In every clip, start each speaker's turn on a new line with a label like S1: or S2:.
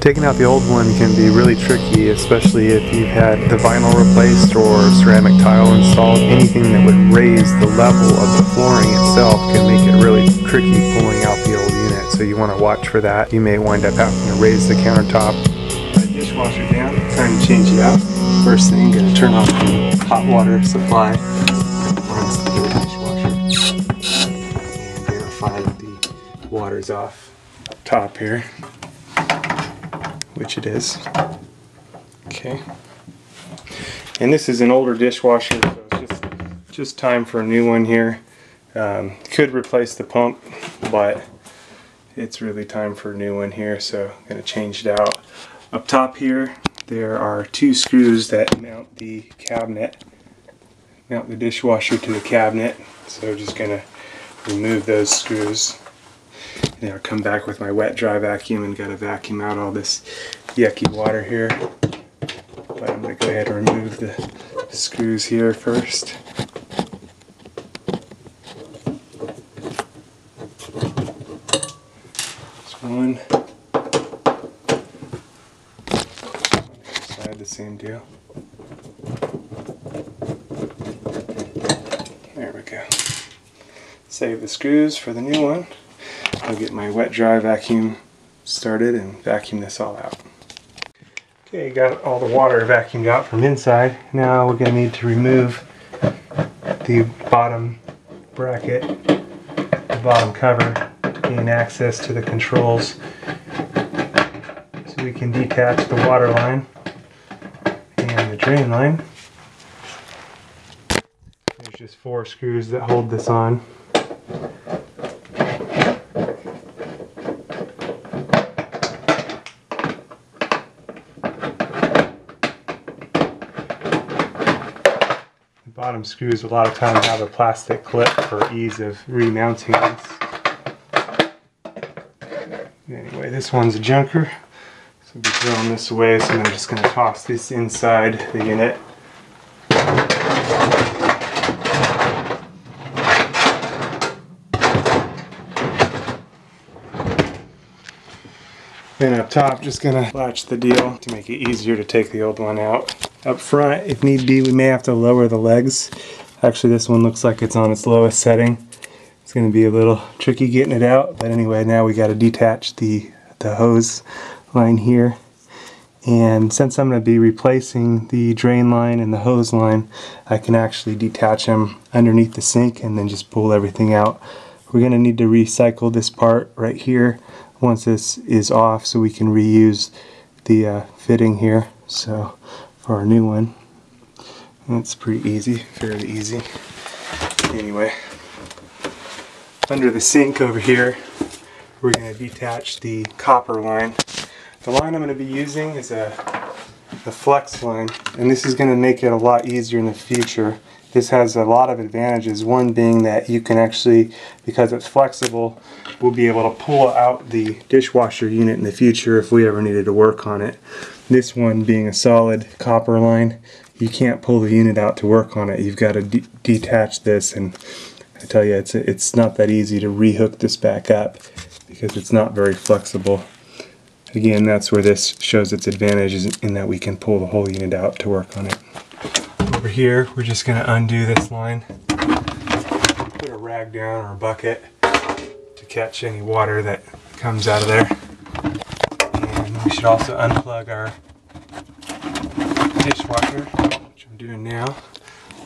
S1: Taking out the old one can be really tricky, especially if you've had the vinyl replaced or ceramic tile installed. Anything that would raise the level of the flooring itself can make it really tricky pulling out the old unit, so you want to watch for that. You may wind up having to raise the countertop. The dishwasher down, time to change it out. First thing, going to turn off the hot water supply onto the dishwasher and verify that the water's off up top here, which it is. Okay. And this is an older dishwasher, so it's just time for a new one here. Could replace the pump, but it's really time for a new one here, so I'm going to change it out. Up top here, there are two screws that mount the cabinet, mount the dishwasher to the cabinet. So just going to remove those screws. And I'll come back with my wet dry vacuum and got to vacuum out all this yucky water here. But I'm going to go ahead and remove the screws here first. Just one. Side, the same deal. There we go. Save the screws for the new one. I'll get my wet dry vacuum started and vacuum this all out. Okay, got all the water vacuumed out from inside. Now we're going to need to remove the bottom bracket, the bottom cover, to gain access to the controls. So we can detach the water line and the drain line. There's just 4 screws that hold this on. Bottom screws a lot of times have a plastic clip for ease of remounting this. Anyway, this one's a junker, so we'll be throwing this away, so I'm just going to toss this inside the unit. Then up top, just going to latch the deal to make it easier to take the old one out. Up front, if need be, we may have to lower the legs. Actually, this one looks like it's on its lowest setting. It's going to be a little tricky getting it out, but anyway, now we got to detach the hose line here. And since I'm going to be replacing the drain line and the hose line, I can actually detach them underneath the sink and then just pull everything out. We're going to need to recycle this part right here once this is off, so we can reuse the fitting here. So for our new one, it's pretty easy, fairly easy. Anyway, under the sink over here, we're going to detach the copper line. The line I'm going to be using is the flex line, and this is going to make it a lot easier in the future. This has a lot of advantages, one being that you can actually, because it's flexible, we'll be able to pull out the dishwasher unit in the future if we ever needed to work on it. This one being a solid copper line, you can't pull the unit out to work on it. You've got to detach this, and I tell you, it's not that easy to rehook this back up because it's not very flexible. Again, that's where this shows its advantages, in that we can pull the whole unit out to work on it. Over here, we're just going to undo this line, put a rag down or a bucket to catch any water that comes out of there. And we should also unplug our dishwasher, which I'm doing now.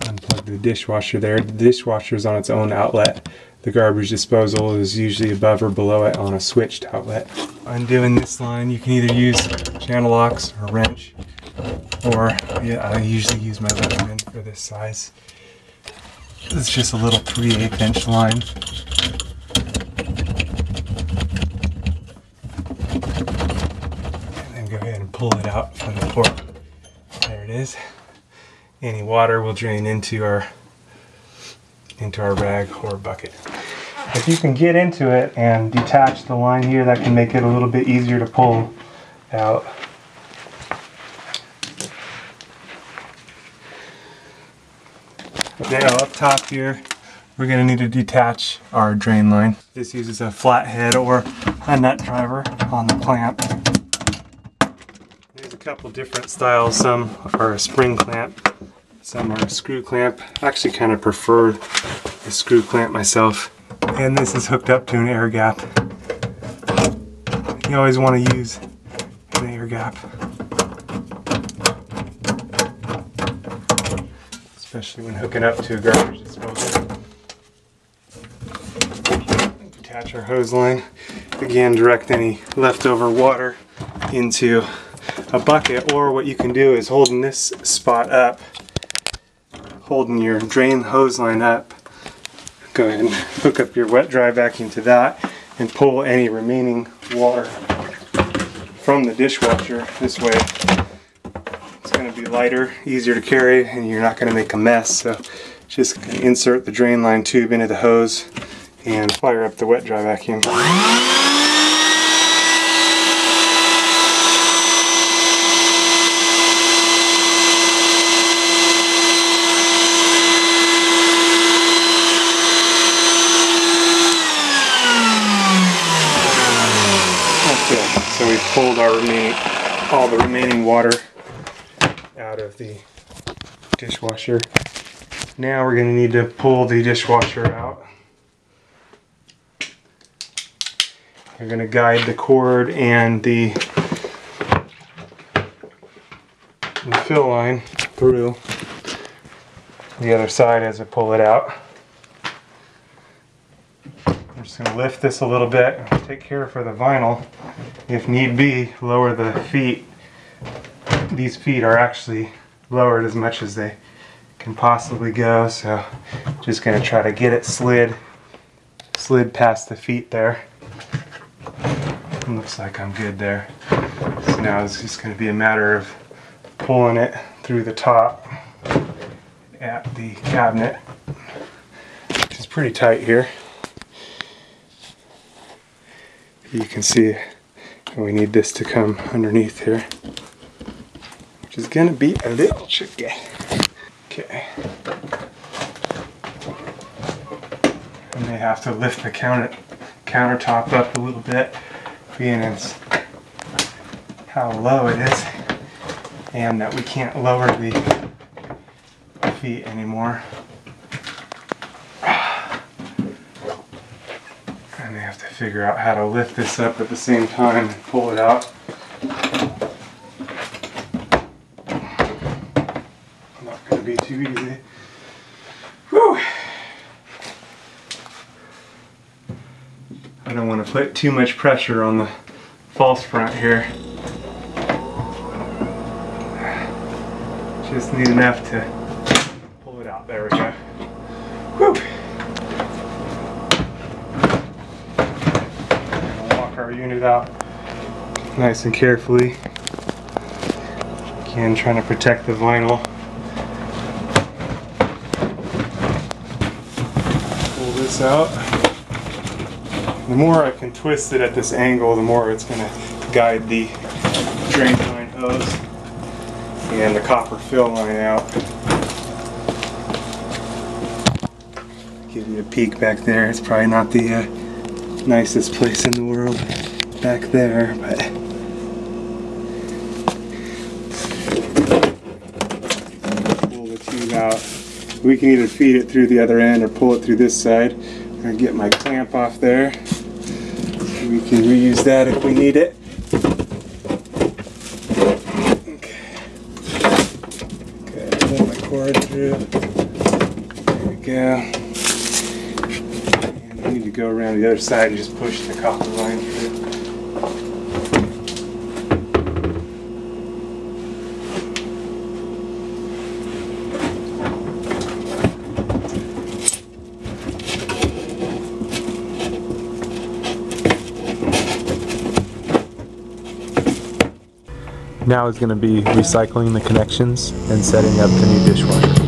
S1: Unplug the dishwasher there. The dishwasher is on its own outlet. The garbage disposal is usually above or below it on a switched outlet. Undoing this line, you can either use channel locks or wrench, or I usually use my Leatherman for this size. It's just a little 3/8 inch line. And then go ahead and pull it out from the port. There it is. Any water will drain into our rag or bucket. If you can get into it and detach the line here, that can make it a little bit easier to pull out. Now up top here, we're going to need to detach our drain line. This uses a flathead or a nut driver on the clamp. couple different styles. Some are a spring clamp, some are a screw clamp. I actually kind of prefer the screw clamp myself. And this is hooked up to an air gap. You always want to use an air gap, especially when hooking up to a garbage disposal. Detach our hose line. Again, direct any leftover water into a bucket, or what you can do is holding this spot up, holding your drain hose line up, go ahead and hook up your wet dry vacuum to that and pull any remaining water from the dishwasher. This way it's going to be lighter, easier to carry, and you're not going to make a mess. So just insert the drain line tube into the hose and fire up the wet dry vacuum. So we've pulled all the remaining water out of the dishwasher. Now we're going to need to pull the dishwasher out. We're going to guide the cord and the fill line through the other side as I pull it out. I'm just going to lift this a little bit, take care for the vinyl. If need be, lower the feet. These feet are actually lowered as much as they can possibly go, so just going to try to get it slid past the feet there. It looks like I'm good there. So now it's just going to be a matter of pulling it through the top at the cabinet, which is pretty tight here. You can see we need this to come underneath here, which is going to be a little tricky. Okay. I may have to lift the countertop up a little bit, being it's how low it is, and that we can't lower the feet anymore. I may have to figure out how to lift this up at the same time and pull it out. Not going to be too easy. Whew. I don't want to put too much pressure on the false front here. Just need enough to pull it out. There we go. Whew. Our unit out nice and carefully. Again, trying to protect the vinyl. Pull this out. The more I can twist it at this angle, the more it's going to guide the drain line hose and the copper fill line out. Give you a peek back there. It's probably not the nicest place in the world back there, but pull the tube out. We can either feed it through the other end or pull it through this side. I'm going to get my clamp off there. We can reuse that if we need it. Okay, pull my cord through. There we go. You need to go around the other side and just push the copper line through. Now is going to be recycling the connections and setting up the new dishwasher.